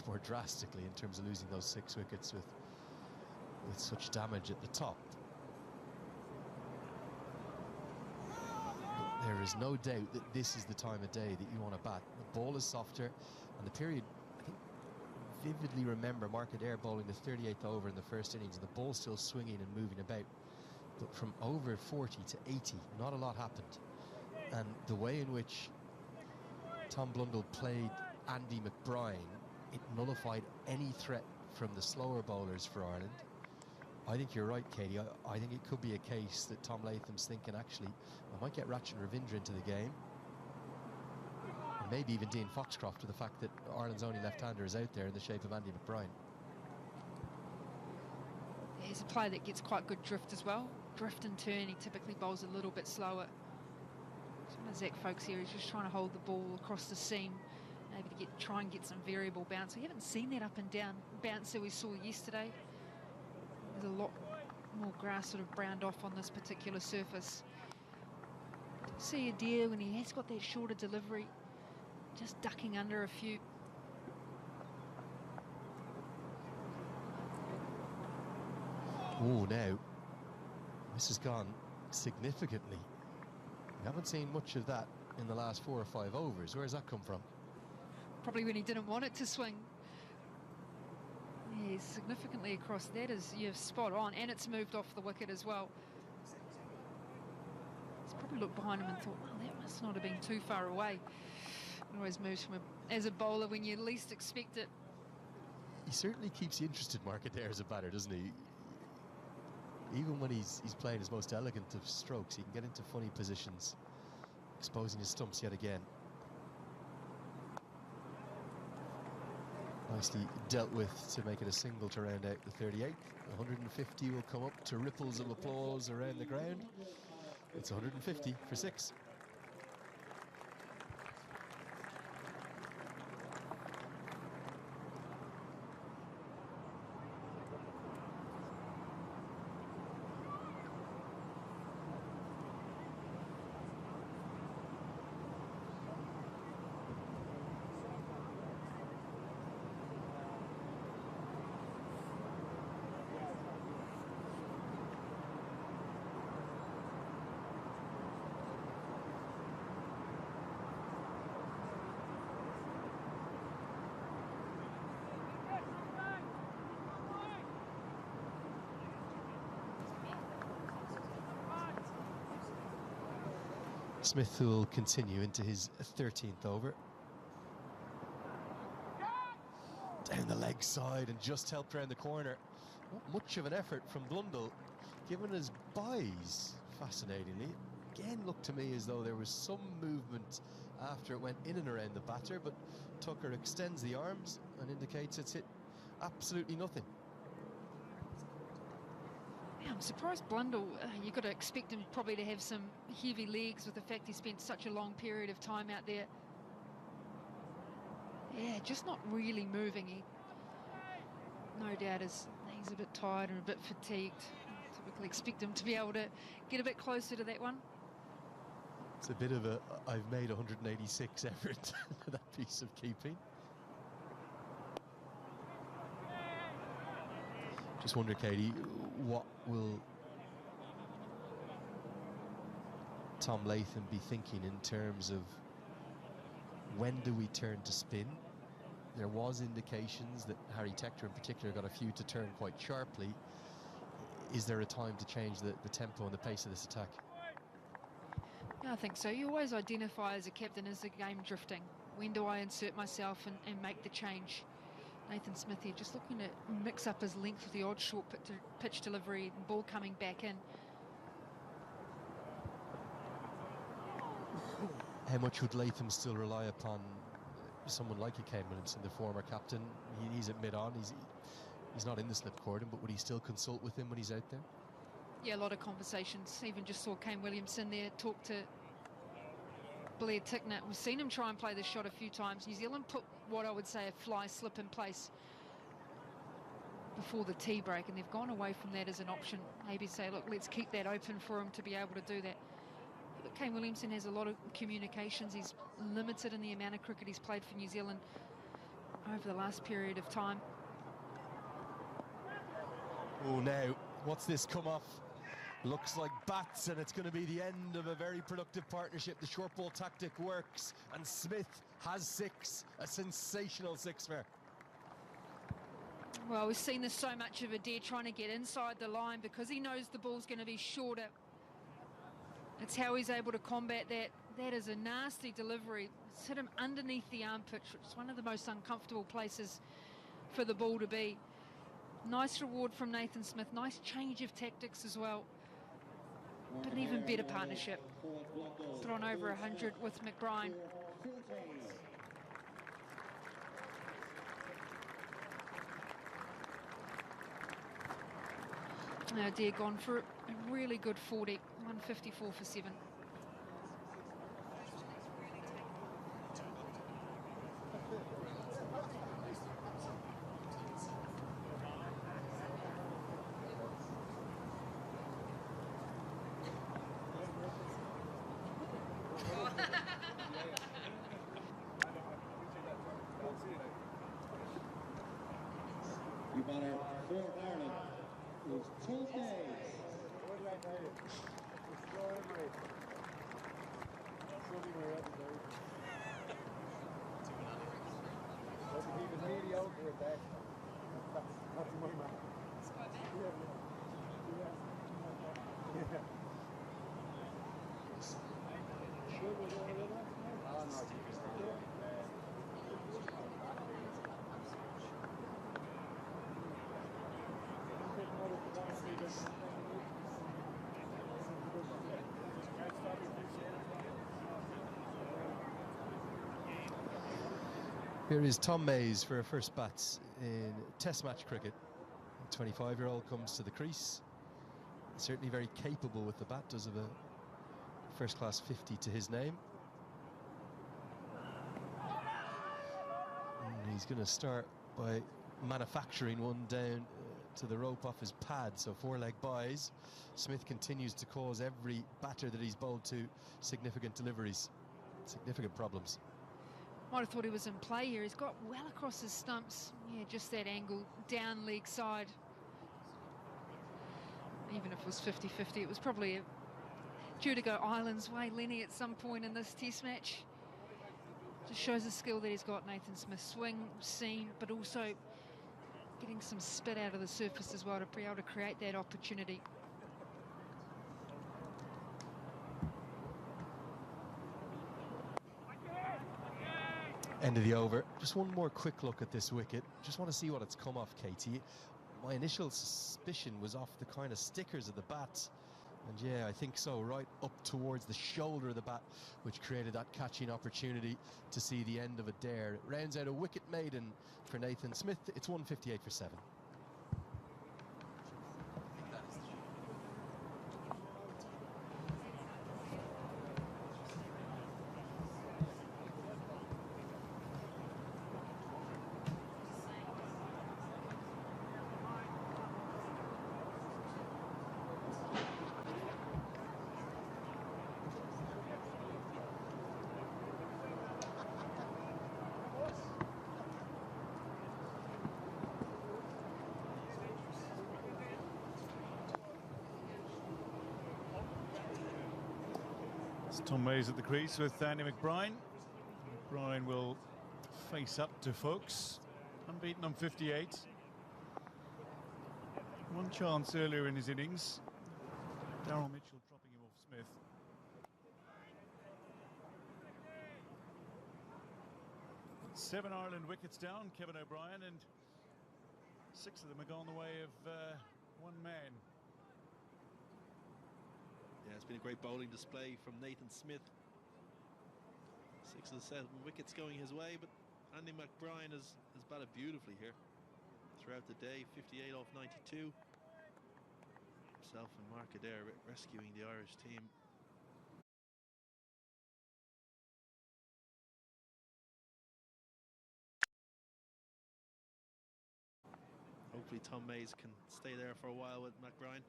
much more drastically in terms of losing those 6 wickets with such damage at the top. But there is no doubt that this is the time of day that you want to bat. The ball is softer, and the period, I think, vividly remember Mark Adair bowling the 38th over in the first innings, and the ball still swinging and moving about. But from over 40 to 80, not a lot happened. And the way in which Tom Blundell played Andy McBride, it nullified any threat from the slower bowlers for Ireland. I think you're right, Katie. I think it could be a case that Tom Latham's thinking, actually, I might get Ratchet and Ravindra into the game. And maybe even Dean Foxcroft, with the fact that Ireland's only left-hander is out there in the shape of Andy McBride. He's a player that gets quite good drift as well. Drift and turn, he typically bowls a little bit slower. So Zach Folkes here is just trying to hold the ball across the seam, maybe to try and get some variable bounce. We haven't seen that up and down bounce that we saw yesterday. There's a lot more grass sort of browned off on this particular surface. See Adair when he has got that shorter delivery, just ducking under a few. Oh, now this has gone significantly. We haven't seen much of that in the last 4 or 5 overs. Where does that come from? Probably when he didn't want it to swing. Yeah, significantly across. That is, you're spot on, and it's moved off the wicket as well. He's probably looked behind him and thought, well, that must not have been too far away. It always moves from as a bowler when you least expect it. He certainly keeps you interested, Mark Adair, as a batter, doesn't he? Even when he's playing his most elegant of strokes, he can get into funny positions, exposing his stumps yet again. Nicely dealt with to make it a single to round out the 38th. 150 will come up to ripples of applause around the ground. It's 150 for 6. Smith will continue into his 13th over. Down the leg side and just helped round the corner. Not much of an effort from Blundell, given his buys, fascinatingly. Again, looked to me as though there was some movement after it went in and around the batter, but Tucker extends the arms and indicates it's hit absolutely nothing. Yeah, I'm surprised Blundell, you've got to expect him probably to have some heavy legs with the fact he spent such a long period of time out there. Yeah, just not really moving. He, no doubt, he's a bit tired and a bit fatigued. Typically expect him to be able to get a bit closer to that one. It's a bit of a I've made 186 effort, that piece of keeping. Just wonder, Katie, what will Tom Latham be thinking in terms of when do we turn to spin? There was indications that Harry Tector in particular got a few to turn quite sharply. Is there a time to change the tempo and the pace of this attack? Yeah, I think so. You always identify as a captain as the game drifting. When do I insert myself and make the change? Nathan Smith here just looking to mix up his length with the odd short pitch delivery and ball coming back in. How much would Latham still rely upon someone like a Kane Williamson, the former captain? He's at mid-on, he's not in the slip cordon, but would he still consult with him when he's out there? Yeah, a lot of conversations. Even just saw Kane Williamson there talk to Blair Tickner. We've seen him try and play this shot a few times. New Zealand put what I would say a fly slip in place before the tea break, and they've gone away from that as an option. Maybe say, look, let's keep that open for him to be able to do that. But Kane Williamson has a lot of communications. He's limited in the amount of cricket he's played for New Zealand. over the last period of time. Oh, now, what's this come off? Looks like bats, and it's going to be the end of a very productive partnership. The short ball tactic works, and Smith has 6, a sensational 6 there. Well, we've seen this so much of Adair trying to get inside the line because he knows the ball's going to be shorter. It's how he's able to combat that. That is a nasty delivery. It's hit him underneath the armpit, which is one of the most uncomfortable places for the ball to be. Nice reward from Nathan Smith. Nice change of tactics as well. But an even better partnership. Thrown over 100 with McBride. Now Adair gone for a really good 40, 154 for 7. You got our fourth Ireland is Tuesdays. Here is Tom Mays for her first bats in Test match cricket. The 25-year-old comes to the crease. Certainly very capable with the bat, does have a first-class 50 to his name. And he's going to start by manufacturing one down to the rope off his pad, so 4-leg buys. Smith continues to cause every batter that he's bowled to significant deliveries, significant problems. Might have thought he was in play here. He's got well across his stumps. Yeah, just that angle down leg side. Even if it was 50-50, it was probably due to go Ireland's way, Lenny, at some point in this test match. Just shows the skill that he's got, Nathan Smith. Swing, seam, but also getting some spit out of the surface as well to be able to create that opportunity. End of the over. Just one more quick look at this wicket. Just want to see what it's come off, Katie. My initial suspicion was off the kind of stickers of the bat. And yeah, I think so, right up towards the shoulder of the bat, which created that catching opportunity to see the end of a dare. It rounds out a wicket maiden for Nathan Smith. It's 158 for 7. Tom Mays at the crease with Andy McBride. McBride will face up to Folks, unbeaten on 58. One chance earlier in his innings. Darryl Mitchell dropping him off Smith. Seven Ireland wickets down, Kevin O'Brien, and 6 of them are gone the way of one man. Yeah, it's been a great bowling display from Nathan Smith. 6 of the 7 wickets going his way, but Andy McBride has batted beautifully here throughout the day. 58 off 92. Himself and Mark Adair rescuing the Irish team. Hopefully Tom Mays can stay there for a while with McBride.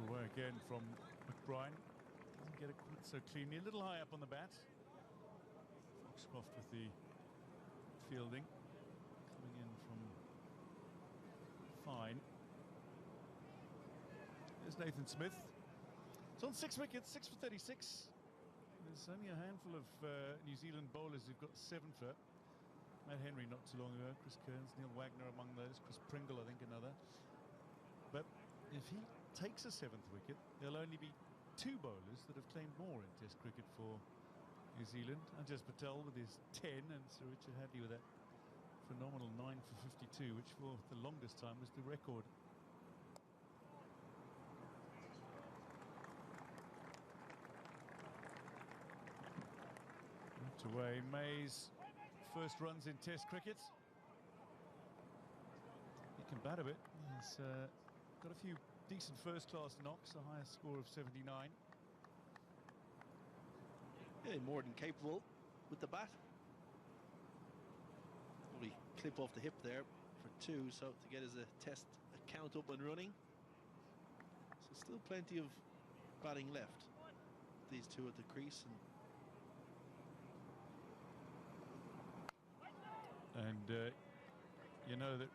Away again from McBride. Doesn't get it quite so cleanly. A little high up on the bat. Foxcroft with the fielding, coming in from fine. There's Nathan Smith. It's on 6 wickets, 6 for 36. There's only a handful of New Zealand bowlers who've got 7 for. Matt Henry not too long ago, Chris Kearns, Neil Wagner among those, Chris Pringle I think another. But if he takes a 7th wicket, there'll only be 2 bowlers that have claimed more in Test cricket for New Zealand. Anjas Patel with his 10 and Sir Richard Hadley with that phenomenal 9 for 52, which for the longest time was the record. Away, May's first runs in Test cricket. He can bat a bit. He's got a few decent first-class knocks, a highest score of 79. Yeah, more than capable with the bat. Only clip off the hip there for 2, so to get his Test account up and running. So still plenty of batting left. These 2 at the crease. And you know that